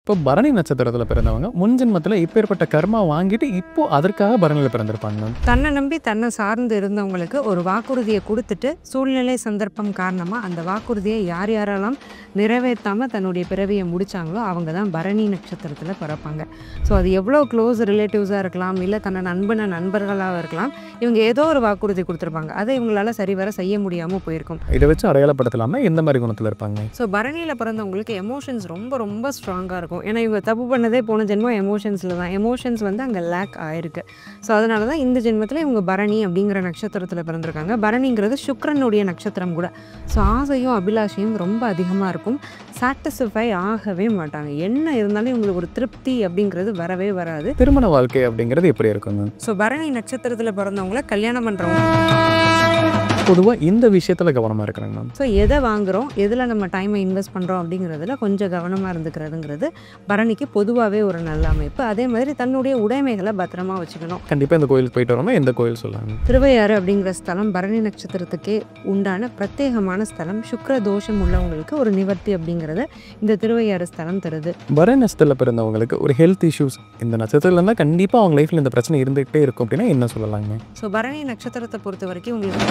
இப்போ பரணி நட்சத்திரத்துல பிறந்தவங்க முன் ஜென்மத்துல இப்பேற்பட்ட கர்மா வாங்கிட்டு இப்போ அதற்காக பரணியில பிறந்திருப்பாங்க மேம். தன்னை நம்பி தன்னை சார்ந்து இருந்தவங்களுக்கு ஒரு வாக்குறுதியை கொடுத்துட்டு சூழ்நிலை சந்தர்ப்பம் காரணமாக அந்த வாக்குறுதியை யார் யாரெல்லாம் நிறைவேற்றாமல் தன்னுடைய பிறவியை முடித்தாங்களோ அவங்க தான் பரணி நட்சத்திரத்தில் பிறப்பாங்க. ஸோ அது எவ்வளோ க்ளோஸ் ரிலேட்டிவ்ஸாக இருக்கலாம், இல்லை தன்னை நண்பர்களாக இருக்கலாம். இவங்க ஏதோ ஒரு வாக்குறுதி கொடுத்துருப்பாங்க, அதை இவங்களால சரிவர செய்ய முடியாமல் போயிருக்கும். இதை வச்சு அடையாளப்படுத்தலாமா எந்த மாதிரி குணத்துல இருப்பாங்க? ஸோ பரணியில் பிறந்தவங்களுக்கு எமோஷன்ஸ் ரொம்ப ரொம்ப ஸ்ட்ராங்காக இருக்கும். ஏன்னா இவங்க தப்பு பண்ணதே போன ஜென்மம் எமோஷன்ஸில் தான். எமோஷன்ஸ் வந்து அங்கே லேக் ஆயிருக்கு. ஸோ அதனால தான் இந்த ஜென்மத்தில் இவங்க பரணி அப்படிங்கிற நட்சத்திரத்தில் பிறந்திருக்காங்க. பரணிங்கிறது சுக்கிரனுடைய நட்சத்திரம் கூட. ஸோ ஆசையும் அபிலாஷையும் ரொம்ப அதிகமாக இருக்கும். சாட்டிஸ்ஃபை ஆகவே மாட்டாங்க. என்ன இருந்தாலும் இவங்களுக்கு ஒரு திருப்தி அப்படிங்கிறது வரவே வராது. திருமண வாழ்க்கை அப்படிங்கிறது எப்படி இருக்குங்க? ஸோ பரணி நட்சத்திரத்தில் பிறந்தவங்கள கல்யாணம் பண்ணுறவங்க பொதுவாக இந்த விஷயத்துல கவனமா இருக்கிறாங்க மேம். ஸோ எதை வாங்குகிறோம், எதில் நம்ம டைமை இன்வெஸ்ட் பண்ணுறோம் அப்படிங்கிறதுல கொஞ்சம் கவனமாக இருந்துக்கிறதுங்கிறது பரணிக்கு பொதுவாகவே ஒரு நல்ல அமைப்பு. அதே மாதிரி தன்னுடைய உடைமைகளை பத்திரமா வச்சுக்கணும். கண்டிப்பாக இந்த கோயிலுக்கு போயிட்டு வரோம்னா எந்த கோயில் சொல்லாங்க? திருவையாறு அப்படிங்கிற ஸ்தலம் பரணி நட்சத்திரத்துக்கே உண்டான பிரத்யேகமான ஸ்தலம். சுக்கிர தோஷம் உள்ளவங்களுக்கு ஒரு நிவர்த்தி அப்படிங்கிறத இந்த திருவையாறு ஸ்தலம் தருது. பரணி நட்சத்திரத்தில் பிறந்தவங்களுக்கு ஒரு ஹெல்த் இஷ்யூஸ் இந்த நட்சத்திரத்துல இருந்தால் கண்டிப்பாக அவங்க லைஃப்ல இந்த பிரச்சனை இருந்துகிட்டே இருக்கும் அப்படின்னா என்ன சொல்லலாங்க? ஸோ பரணி நட்சத்திரத்தை பொறுத்த வரைக்கும் உங்களுக்கு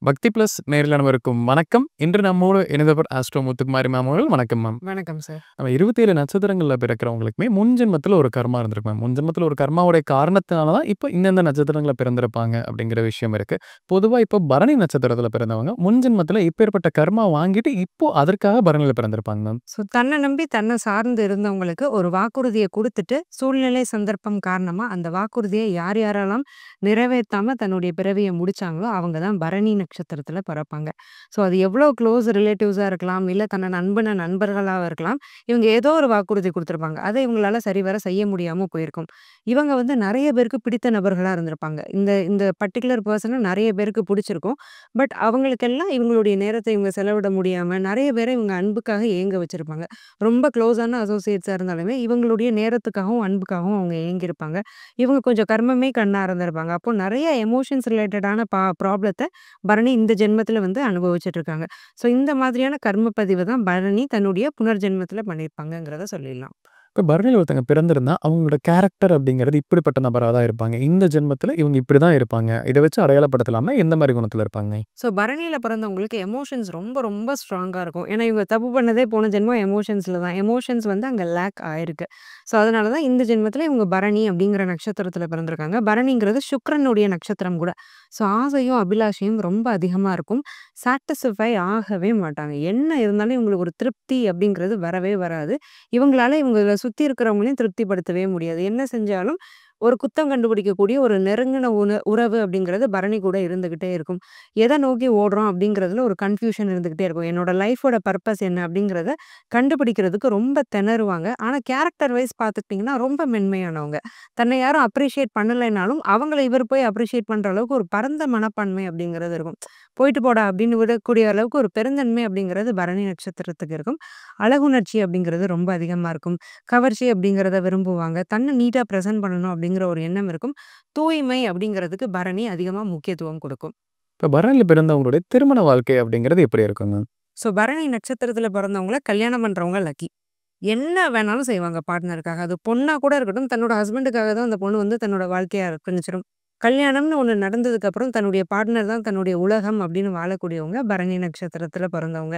பக்தி பிளஸ் நேரில் அனைவருக்கும் வணக்கம். இன்று நம்மோடு இணைந்தவர் ஆஸ்ட்ரோ முத்துக்குமாரி மேம் அவர்கள். வணக்கம் மேம். வணக்கம் சார். நம்ம 27 நட்சத்திரங்களில் பிறக்கிறவங்களுக்குமே முன் ஜென்மத்தில் ஒரு கர்மா இருந்திருக்கு மேம். முன் ஜென்மத்தில் ஒரு கர்மாவுடைய காரணத்தினால தான் இப்போ இந்தந்த நட்சத்திரங்களில் பிறந்திருப்பாங்க அப்படிங்கிற விஷயம் இருக்கு. பொதுவாக இப்போ பரணி நட்சத்திரத்தில் பிறந்தவங்க முன் ஜென்மத்தில் இப்பேற்பட்ட கர்மா வாங்கிட்டு இப்போ அதற்காக பரணியில் பிறந்திருப்பாங்க மேம். ஸோ தன்னை நம்பி தன்னை சார்ந்து இருந்தவங்களுக்கு ஒரு வாக்குறுதியை கொடுத்துட்டு சூழ்நிலை சந்தர்ப்பம் காரணமாக அந்த வாக்குறுதியை யார் யாரெல்லாம் நிறைவேற்றாமல் தன்னுடைய பிறவியை முடித்தாங்களோ அவங்க தான் பரணி நட்சத்திரத்தில் பிறப்பாங்க. ஸோ அது எவ்வளோ க்ளோஸ் ரிலேட்டிவ்ஸாக இருக்கலாம், இல்லை தன்னை நண்பர்களாக இருக்கலாம். இவங்க ஏதோ ஒரு வாக்குறுதி கொடுத்துருப்பாங்க, அதை இவங்களால சரிவர செய்ய முடியாமல் போயிருக்கும். இவங்க வந்து நிறைய பேருக்கு பிடித்த நபர்களாக இருந்திருப்பாங்க. இந்த இந்த பர்டிகுலர் பர்சனை நிறைய பேருக்கு பிடிச்சிருக்கும். பட் அவங்களுக்கெல்லாம் இவங்களுடைய நேரத்தை இவங்க செலவிட முடியாமல் நிறைய பேரை இவங்க அன்புக்காக ஏங்க வச்சுருப்பாங்க. ரொம்ப க்ளோஸான அசோசியேட்ஸாக இருந்தாலுமே இவங்களுடைய நேரத்துக்காகவும் அன்புக்காகவும் அவங்க ஏங்கியிருப்பாங்க. இவங்க கொஞ்சம் கர்மமே கண்ணாக இருந்திருப்பாங்க. அப்போ நிறைய எமோஷன்ஸ் ரிலேட்டடான ப்ராப்ளத்தை பரணி இந்த ஜென்மத்தில் வந்து அனுபவிச்சுட்டு இருக்காங்க. ஸோ இந்த மாதிரியான கர்ம பதிவை தான் பரணி தன்னுடைய புனர்ஜென்மத்தில் பண்ணியிருப்பாங்கிறத சொல்லிடலாம். இப்போ பரணியில் ஒருத்தங்க பிறந்திருந்தா அவங்களோட கேரக்டர் அப்படிங்கிறது இப்படிப்பட்ட நபராக தான் இருப்பாங்க. இந்த ஜென்மத்தில் இவங்க இப்படி தான் இருப்பாங்க. இதை வச்சு அடையாளப்படுத்தலாமா எந்த மாதிரி குணத்தில் இருப்பாங்க? ஸோ பரணியில் பிறந்தவங்களுக்கு எமோஷன்ஸ் ரொம்ப ரொம்ப ஸ்ட்ராங்காக இருக்கும். ஏன்னா இவங்க தப்பு பண்ணதே போன ஜென்மம் எமோஷன்ஸில் தான். எமோஷன்ஸ் வந்து அங்கே லேக் ஆயிருக்கு. ஸோ அதனால தான் இந்த ஜென்மத்தில் இவங்க பரணி அப்படிங்கிற நட்சத்திரத்தில் பிறந்திருக்காங்க. பரணிங்கிறது சுக்கிரனுடைய நட்சத்திரம் கூட. ஸோ ஆசையும் அபிலாஷையும் ரொம்ப அதிகமாக இருக்கும். சாட்டிஸ்ஃபை ஆகவே மாட்டாங்க. என்ன இருந்தாலும் இவங்களுக்கு ஒரு திருப்தி அப்படிங்கிறது வரவே வராது. இவங்களால இவங்களை சுற்றி இருக்கிறவங்களையும் திருப்திப்படுத்தவே முடியாது. என்ன செஞ்சாலும் ஒரு குத்தம் கண்டுபிடிக்கக்கூடிய ஒரு நெருங்கின உறவு அப்படிங்கிறது பரணி கூட இருந்துக்கிட்டே இருக்கும். எதை நோக்கி ஓடுறோம் அப்படிங்கிறதுல ஒரு கன்ஃபியூஷன் இருந்துக்கிட்டே இருக்கும். என்னோட லைஃபோட பர்பஸ் என்ன அப்படிங்கிறத கண்டுபிடிக்கிறதுக்கு ரொம்ப திணறுவாங்க. ஆனால் கேரக்டர் வைஸ் பார்த்துக்கிட்டிங்கன்னா ரொம்ப மென்மையானவங்க. தன்னை யாரும் அப்ரிஷியேட் பண்ணலைனாலும் அவங்கள இவர் போய் அப்ரிஷியேட் பண்ணுற அளவுக்கு ஒரு பரந்த மனப்பான்மை அப்படிங்கிறது இருக்கும். போயிட்டு போடா அப்படின்னு விடக்கூடிய அளவுக்கு ஒரு பெருந்தன்மை அப்படிங்கிறது பரணி நட்சத்திரத்துக்கு இருக்கும். அழகுணர்ச்சி அப்படிங்கிறது ரொம்ப அதிகமாக இருக்கும். கவர்ச்சி அப்படிங்கிறத விரும்புவாங்க. தன்னை நீட்டாக ப்ரெசென்ட் பண்ணணும் அப்படிங்கிற ஒரு எண்ணம் இருக்கும். தூய்மை அப்படிங்கிறதுக்கு பரணி அதிகமாக முக்கியத்துவம் கொடுக்கும். இப்போ பரணியில் பிறந்தவங்களுடைய திருமண வாழ்க்கை அப்படிங்கிறது எப்படி இருக்குங்க? ஸோ பரணி நட்சத்திரத்தில் பிறந்தவங்கள கல்யாணம் பண்ணுறவங்க லக்கி. என்ன வேணாலும் செய்வாங்க பார்ட்னருக்காக. அது பொண்ணாக கூட இருக்கட்டும், தன்னோட ஹஸ்பண்டுக்காக தான் அந்த பொண்ணு வந்து தன்னோட வாழ்க்கையை அர்ப்பணிச்சிடும். கல்யாணம்னு ஒன்று நடந்ததுக்கப்புறம் தன்னுடைய பார்ட்னர் தான் தன்னுடைய உலகம் அப்படின்னு வாழக்கூடியவங்க பரணி நட்சத்திரத்தில் பிறந்தவங்க.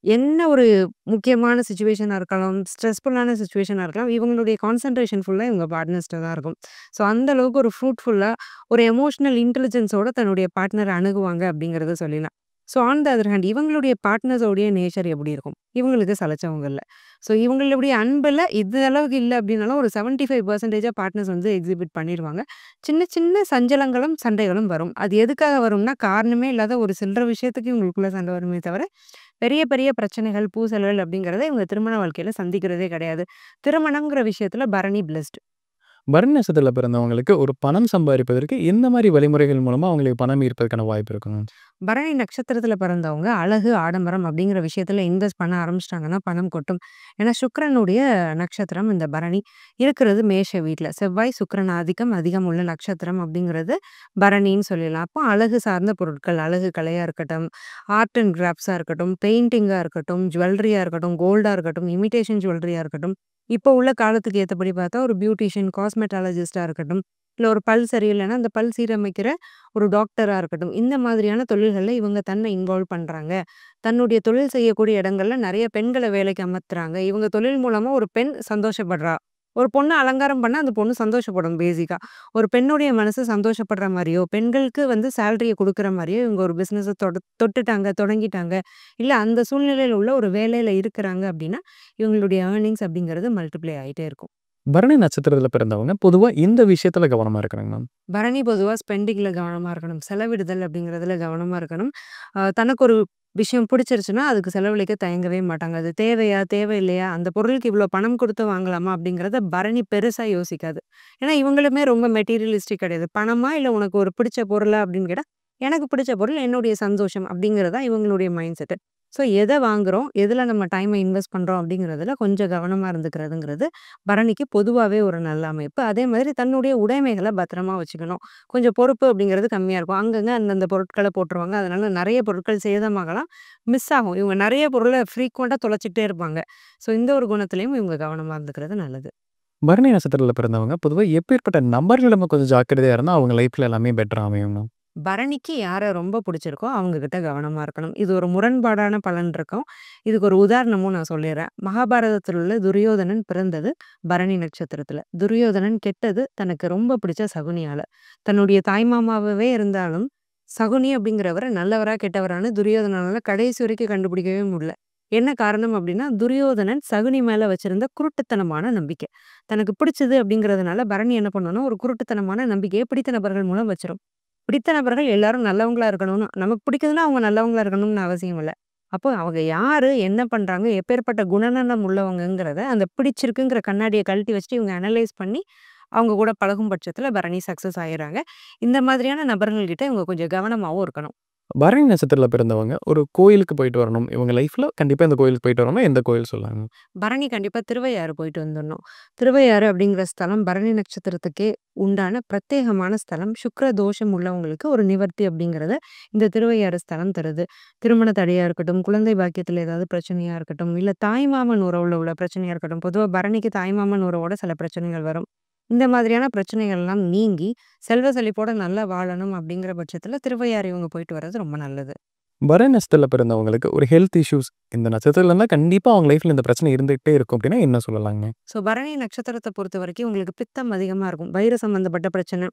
என்ன ஒரு முக்கியமான சிச்சுவேஷனாக இருக்கலாம், ஸ்ட்ரெஸ்ஃபுல்லான சிச்சுவேஷனாக இருக்கலாம், இவங்களுடைய கான்சன்ட்ரேஷன் ஃபுல்லாக இவங்க பார்ட்னர்ஸ்ட்ட தான் இருக்கும். ஸோ அந்த அளவுக்கு ஒரு ஃப்ரூட்ஃபுல்லாக ஒரு எமோஷனல் இன்டெலிஜென்ஸோட தன்னுடைய பார்ட்னரை அணுகுவாங்க அப்படிங்கிறத சொல்லலாம். So on the other hand இவங்களுடைய பார்ட்னர்ஸோடைய நேச்சர் எப்படி இருக்கும், இவங்களுக்கு சலைச்சவங்க இல்லை. ஸோ இவங்களுடைய அன்பில் இது அளவுக்கு இல்லை அப்படின்னாலும் ஒரு 75% பார்ட்னர்ஸ் வந்து எக்ஸிபிட் பண்ணிடுவாங்க. சின்ன சின்ன சஞ்சலங்களும் சண்டைகளும் வரும். அது எதுக்காக வரும்னா காரணமே இல்லாத ஒரு சில்லற விஷயத்துக்கு இவங்களுக்குள்ள சண்டை வருமே தவிர பெரிய பெரிய பிரச்சனைகள் பூசல்கள் அப்படிங்கிறத இவங்க திருமண வாழ்க்கையில் சந்திக்கிறதே கிடையாது. திருமணங்கிற விஷயத்தில் பரணி பிளஸ்ட். பரணி நட்சத்திரத்தில பிறந்தவங்களுக்கு ஒரு பணம் சம்பாரிப்பதற்கு எந்த மாரி வழிமுறைகள் மூலமா அவங்களுக்கு பணம் ஈர்ப்பதற்கான வாய்ப்பு இருக்குங்க? பரணி நட்சத்திரத்துல பிறந்தவங்க அழகு, ஆடம்பரம் அப்படிங்கிற விஷயத்துல இன்வெஸ்ட் பண்ண ஆரம்பிச்சுட்டாங்கன்னா பணம் கொட்டும். ஏன்னா சுக்கிரனுடைய நட்சத்திரம் இந்த பரணி. இருக்கிறது மேஷ வீட்ல. செவ்வாய், சுக்கிரன் ஆதிக்கம் அதிகம் உள்ள நட்சத்திரம் அப்படிங்கிறது பரணின்னு சொல்லிடலாம். அப்போ அழகு சார்ந்த பொருட்கள், அழகு கலையா இருக்கட்டும், ஆர்ட் அண்ட் கிராஃப்ட்ஸா இருக்கட்டும், பெயிண்டிங்கா இருக்கட்டும், ஜுவல்லரியா இருக்கட்டும், கோல்டா இருக்கட்டும், இமிடேஷன் ஜுவல்லரியா இருக்கட்டும், இப்போ உள்ள காலத்துக்கு ஏத்தபடி பார்த்தா ஒரு பியூட்டிஷியன், காஸ்மெட்டாலஜிஸ்ட்டா இருக்கட்டும், இல்ல ஒரு பல் சரியில்லைன்னா அந்த பல் சீரமைக்கிற ஒரு டாக்டரா இருக்கட்டும். இந்த மாதிரியான தொழில்கள்ல இவங்க தன்னை இன்வால்வ் பண்றாங்க. தன்னுடைய தொழில் செய்யக்கூடிய இடங்கள்ல நெறைய பெண்கள வேலைக்கு அமர்த்துறாங்க. இவங்க தொழில் மூலமா ஒரு பெண் சந்தோஷப்படுறா. ஒரு பொண்ண அலங்காரம் பண்ணா அந்த பொண்ணு சந்தோஷப்படும் பேசிக்கா. ஒரு பெண்ணுடைய மனசு சந்தோஷப்படுற மாரியோ, பெண்களுக்கு வந்து சேலரிய குடுக்குற மாரியோ இவங்க ஒரு பிசினஸ தொட்டுட்டாங்க, தொடங்கிட்டாங்க. இல்ல அந்த சூழ்நிலையில உள்ள ஒரு வேலையில இருக்கிறாங்க அப்டின்னா, இவங்களுடைய ஏர்னிங்ஸ் அப்படிங்கிறது மல்டிப்ளை ஆயிட்டே இருக்கும். பரணி நட்சத்திரத்தில பிறந்தவங்க பொதுவா இந்த விஷயத்தில கவனமா இருக்கணுங்க மேம். பரணி பொதுவா ஸ்பெண்டிங்ல கவனமா இருக்கணும். செலவிடுதல் அப்படிங்கிறதுல கவனமா இருக்கணும். தனக்கு ஒரு விஷயம் பிடிச்சிருச்சுன்னா, அதுக்கு செலவழிக்க தயங்கவே மாட்டாங்க. அது தேவையா? தேவையில்லையா? அந்த பொருளுக்கு இவ்ளோ பணம் குடுத்து வாங்கலாமா? அப்படிங்கிறத பரணி பெருசா யோசிக்காது. ஏன்னா, இவங்களுமே ரொம்ப மெட்டீரியலிஸ்டிக் கிடையாது. பணமா? இல்ல உனக்கு ஒரு பிடிச்ச பொருளா? அப்படின்னு கேட்டா, எனக்கு பிடிச்ச பொருள் என்னுடைய சந்தோஷம் அப்படிங்கிறது தான் இவங்களுடைய மைண்ட் செட்டு. ஸோ எத வாங்குறோம்? எதுல நம்ம டைம இன்வெஸ்ட் பண்றோம்? அப்படிங்கிறதுல கொஞ்சம் கவனமா இருந்துக்கிறதுங்கிறது பரணிக்கு பொதுவாவே ஒரு நல்ல அமைப்பு. அதே மாதிரி தன்னுடைய உடைமைகள பத்திரமா வச்சுக்கணும். கொஞ்சம் பொறுப்பு அப்படிங்கிறது கம்மியா இருக்கும். அங்கங்க அந்தந்த பொருட்கள போட்டுருவாங்க. அதனால நெறைய பொருட்கள் சேதமாகலாம். மிஸ் ஆகும். இவங்க நெறைய பொருள ஃப்ரீக்வென்ட்டா தொலைச்சுக்கிட்டே இருப்பாங்க. ஸோ இந்த ஒரு குணத்திலயும் இவங்க கவனமா இருந்துக்கிறது நல்லது. பரணி நட்சத்திரத்தில பிறந்தவங்க பொதுவா எப்பேர்ப்பட்ட நபர்களிடம் கொஞ்சம் ஜாக்கிரதையா இருந்தா அவங்க லைஃப்ல எல்லாமே பெட்டரா அமையும் மேம்? பரணிக்கு யார ரொம்ப புடிச்சிருக்கோ, அவங்க கிட்ட கவனமா இருக்கணும். இது ஒரு முரண்பாடான பலன் இருக்கும். இதுக்கு ஒரு உதாரணமும் நான் சொல்லிர்றேன். மகாபாரதத்தில் உள்ள துரியோதனன் பிறந்தது பரணி நட்சத்திரத்தில. துரியோதனன் கெட்டது தனக்கு ரொம்ப பிடிச்ச சகுனியால. தன்னுடைய தாய்மாமாவாவே இருந்தாலும், சகுனி அப்படிங்கிறவர நல்லவரா, கெட்டவரான்னு துரியோதனனால கடைசி வரைக்கும் கண்டுபிடிக்கவே முடியல. என்ன காரணம் அப்படின்னா, துரியோதனன் சகுனி மேல வச்சிருந்த குருட்டுத்தனமான நம்பிக்கை. தனக்கு பிடிச்சது அப்படிங்கிறதுனால பரணி என்ன பண்ணும்னா, ஒரு குருட்டுத்தனமான நம்பிக்கைய பிடித்த நபர்கள் மூலம் வச்சிரும். பிடித்த நபர்கள் எல்லாரும் நல்லவங்களா இருக்கணும்னு நமக்கு பிடிக்குதுன்னா அவங்க நல்லவங்களா இருக்கணும்னு அவசியம் இல்ல. அப்போ அவங்க யாரு? என்ன பண்றாங்க? எப்பேர்ப்பட்ட குணநலம் உள்ளவங்கங்கிறத அந்த பிடிச்சிருக்குங்கிற கண்ணாடிய கழட்டி வச்சுட்டு இவங்க அனலைஸ் பண்ணி, அவங்க கூட பழகும் பட்சத்தில பரணி சக்சஸ் ஆயிர்றாங்க. இந்த மாதிரியான நபர்கள் கிட்ட இவங்க கொஞ்சம் கவனமாவும் இருக்கணும். பரணி நட்சத்திரத்தில பிறந்தவங்க ஒரு கோயிலுக்கு போயிட்டு வரணும். இவங்க லைஃப்ல கண்டிப்பா இந்த கோயிலுக்கு போயிட்டு வரணும்னா எந்த கோயில் சொல்லலாங்க? பரணி கண்டிப்பா திருவையாறு போயிட்டு வந்துடணும். திருவையாறு அப்படிங்கிற ஸ்தலம் பரணி நட்சத்திரத்துக்கே உண்டான பிரத்யேகமான ஸ்தலம். சுக்கிர தோஷம் உள்ளவங்களுக்கு ஒரு நிவர்த்தி அப்படிங்கிறத இந்த திருவையாறு ஸ்தலம் தருது. திருமண தடையா இருக்கட்டும், குழந்தை பாக்கியத்தில ஏதாவது பிரச்சனையா இருக்கட்டும், இல்ல தாய்மாமன் உறவுல உள்ள பிரச்சனையா இருக்கட்டும். பொதுவா பரணிக்கு தாய்மாமன் உறவோட சில பிரச்சனைகள் வரும். இந்த மாதிரியான பிரச்சனைகள்லாம் நீங்கி, செல்வ செழிப்போட நல்லா வாழணும் அப்படிங்கிற பட்சத்தில திருவையாறு இவங்க போயிட்டு வர்றது ரொம்ப நல்லது. பரணி நட்சத்திரத்தில பிறந்தவங்களுக்கு ஒரு ஹெல்த் இஷ்யூஸ் இந்த நட்சத்திரத்தில இருந்தா கண்டிப்பா அவங்க லைஃப்ல இந்த பிரச்சனை இருந்துகிட்டே இருக்கும் அப்படின்னா என்ன சொல்லலாங்க? ஸோ பரணி நட்சத்திரத்த பொறுத்தவரைக்கும் உங்களுக்கு பித்தம் அதிகமா இருக்கும். வயிறு சம்மந்தப்பட்ட பிரச்சனை.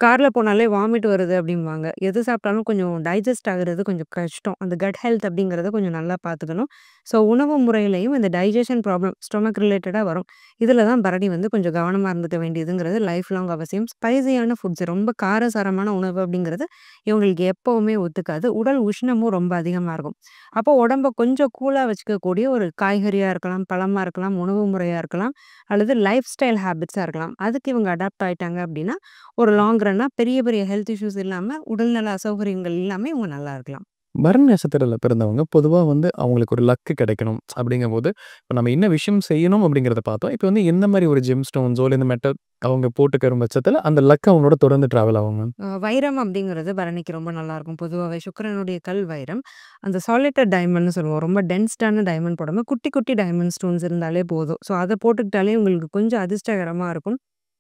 கார்ல போனாலே வாமிட் வருது அப்படிம்பாங்க. எது சாப்பிட்டாலும் கொஞ்சம் டைஜஸ்ட் ஆகுறது கொஞ்சம் கஷ்டம். அந்த கட் ஹெல்த் அப்படிங்கிறத கொஞ்சம் நல்லா பார்த்துக்கணும். ஸோ உணவு முறையிலயும் இந்த டைஜஷன் ப்ராப்ளம் ஸ்டொமக் ரிலேட்டடா வரும். இதில தான் பரணி வந்து கொஞ்சம் கவனமா இருந்துக்க வேண்டியதுங்கிறது லைஃப் லாங் அவசியம். ஸ்பைசியான ஃபுட்ஸ் ரொம்ப காரசாரமான உணவு அப்படிங்கிறது இவங்களுக்கு எப்பவுமே ஒத்துக்காது. உடல் உஷ்ணமும் ரொம்ப அதிகமா இருக்கும். அப்போ உடம்ப கொஞ்சம் கூலா வச்சுக்கக்கூடிய ஒரு காய்கறியா இருக்கலாம், பழமா இருக்கலாம், உணவு முறையா இருக்கலாம், அல்லது லைஃப் ஸ்டைல் ஹேபிட்ஸா இருக்கலாம். அதுக்கு இவங்க அடாப்ட் ஆயிட்டாங்க அப்படின்னா, ஒரு லாங் ரன்னா பெரிய பெரிய ஹெல்த் இஷ்யூஸ் இல்லாம, உடல்நல அசௌகரியங்கள் இல்லாம இவங்க நல்லா இருக்கலாம். பரணி நட்சத்திரத்தில பிறந்தவங்க பொதுவா வந்து அவங்களுக்கு ஒரு லக் கிடைக்கணும் அப்படிங்கும்போது, இப்ப நம்ம என்ன விஷயம் செய்யணும் அப்படிங்கிறத பார்த்தோம். இப்ப வந்து எந்த மாரி ஒரு ஜெம் ஸ்டோன்ஸோ இல்ல இந்த மெட்டல் அவங்க போட்டுக்கிற பட்சத்தில அந்த லக் அவங்களோட தொடர்ந்து டிராவல் ஆகுங்க. வைரம் அப்படிங்கிறது பரணிக்கு ரொம்ப நல்லாயிருக்கும். பொதுவாவே சுக்கிரனுடைய கல் வைரம். அந்த சாலிட்டட் டைமண்ட்ன்னு சொல்லுவோம். ரொம்ப டென்ஸ்டான டைமண்ட் போடாம, குட்டி குட்டி டைமண்ட் ஸ்டோன்ஸ் இருந்தாலே போதும். ஸோ அத போட்டுக்கிட்டாலே உங்களுக்கு கொஞ்சம் அதிர்ஷ்டகரமா இருக்கும்.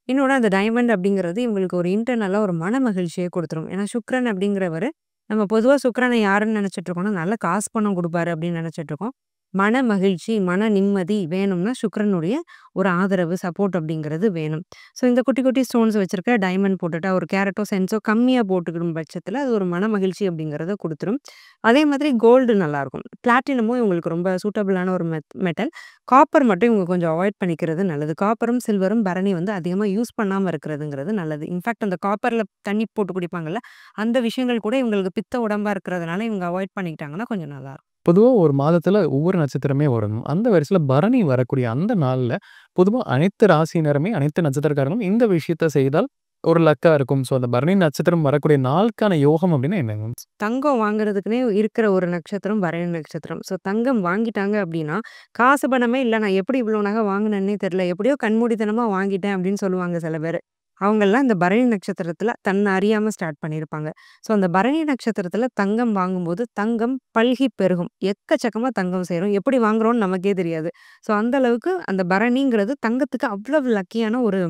இன்னொன்னு அந்த டைமண்ட் அப்படிங்கிறது இவங்களுக்கு ஒரு இன்டர்னலா ஒரு மன மகிழ்ச்சிய குடுத்துரும். ஏன்னா சுக்கிரன் அப்படிங்கிறவரு, நம்ம பொதுவா சுக்கிரன யாருன்னு நெனச்சுட்டு இருக்கோம்னா, நல்ல காசு பணம் குடுப்பாரு அப்படின்னு நெனச்சுட்டு இருக்கோம். மன மகிழ்ச்சி, மன நிம்மதி வேணும்னா சுக்கிரனுடைய ஒரு ஆதரவு, சப்போர்ட் அப்படிங்கிறது வேணும். ஸோ இந்த குட்டி குட்டி ஸ்டோன்ஸ் வச்சிருக்க டைமண்ட் போட்டுட்டா ஒரு கேரட்டோ, சென்ஸோ கம்மியா போட்டுக்கிடும் பட்சத்தில அது ஒரு மன மகிழ்ச்சி அப்படிங்கிறத குடுத்துரும். அதே மாதிரி கோல்டு நல்லாயிருக்கும். பிளாட்டினமும் இவங்களுக்கு ரொம்ப சூட்டபிளான ஒரு மெட்டல். காப்பர் மட்டும் இவங்க கொஞ்சம் அவாய்ட் பண்ணிக்கிறது நல்லது. காப்பரும், சில்வரும் பரணி வந்து அதிகமா யூஸ் பண்ணாம இருக்கிறதுங்கிறது நல்லது. இன்ஃபாக்ட் அந்த காப்பர்ல தண்ணி போட்டு குடிப்பாங்கல்ல, அந்த விஷயங்கள் கூட இவங்களுக்கு பித்த உடம்பா இருக்கிறதுனால இவங்க அவாய்ட் பண்ணிக்கிட்டாங்கன்னா கொஞ்சம் நல்லாருக்கும். பொதுவா ஒரு மாதத்துல ஒவ்வொரு நட்சத்திரமே வரும். அந்த வரிசையில பரணி வரக்கூடிய அந்த நாள்ல, பொதுவா அனைத்து ராசியினருமே, அனைத்து நட்சத்திரக்காரங்களும் இந்த விஷயத்த செய்தால் ஒரு லக்கா இருக்கும். ஸோ, அந்த பரணி நட்சத்திரம் வரக்கூடிய நாளுக்கான யோகம் அப்டின்னா என்னங்க? தங்கம் வாங்குறதுக்குன்னே இருக்கிற ஒரு நட்சத்திரம் பரணி நட்சத்திரம். ஸோ தங்கம் வாங்கிட்டாங்க அப்டின்னா, காசு பணமே இல்ல நான் எப்படி இவ்ளோ நகை வாங்குனேன்னே தெரியல. எப்படியோ கண்மூடித்தனமா வாங்கிட்டேன் அப்டின்னு சொல்லுவாங்க சில பேரு. அவங்கலாம் இந்த பரணி நட்சத்திரத்தில தன்ன அறியாம ஸ்டார்ட் பண்ணியிருப்பாங்க. ஸோ அந்த பரணி நட்சத்திரத்தில தங்கம் வாங்கும்போது, தங்கம் பல்கி பெருகும். எக்கச்சக்கமா தங்கம் சேரும். எப்படி வாங்குறோம்னு நமக்கே தெரியாது. ஸோ அந்த அளவுக்கு அந்த பரணிங்கிறது தங்கத்துக்கு அவ்வளவு லக்கியான ஒரு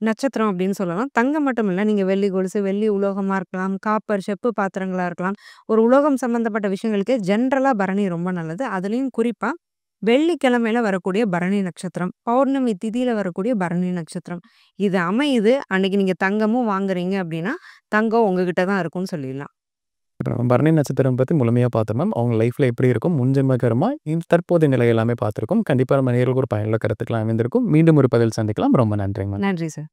நட்சத்திரம் அப்படின்னு சொல்லலாம். தங்கம் மட்டும் இல்ல. நீங்க வெள்ளி கொலுசு, வெள்ளி உலோகமா இருக்கலாம், காப்பர், செப்பு பாத்திரங்களா இருக்கலாம். ஒரு உலோகம் சம்மந்தப்பட்ட விஷயங்களுக்கு ஜென்ரலா பரணி ரொம்ப நல்லது. அதுலயும் குறிப்பா வெள்ளிக்கிழமையில வரக்கூடிய பரணி நட்சத்திரம், பௌர்ணமி திதியில வரக்கூடிய பரணி நட்சத்திரம். இது அமையுது. அன்னைக்கு நீங்க தங்கமும் வாங்குறீங்க அப்படின்னா, தங்கம் உங்ககிட்ட தான் இருக்கும்னு சொல்லிடலாம். இப்ப நம்ம பரணி நட்சத்திரம் பத்தி முழுமையா பார்த்தோம் மேம். அவங்க லைஃப்ல எப்படி இருக்கும்? முன்ஜென்ம கர்மா, தற்போதைய நிலை எல்லாமே பார்த்திருக்கோம். கண்டிப்பா நம்ம நேயர்களுக்கு ஒரு பயனுள்ள கருத்துக்கள் அமைந்திருக்கும். மீண்டும் ஒரு பதிவில் சந்திக்கலாம். ரொம்ப நன்றிங்க மேம். நன்றி சார்.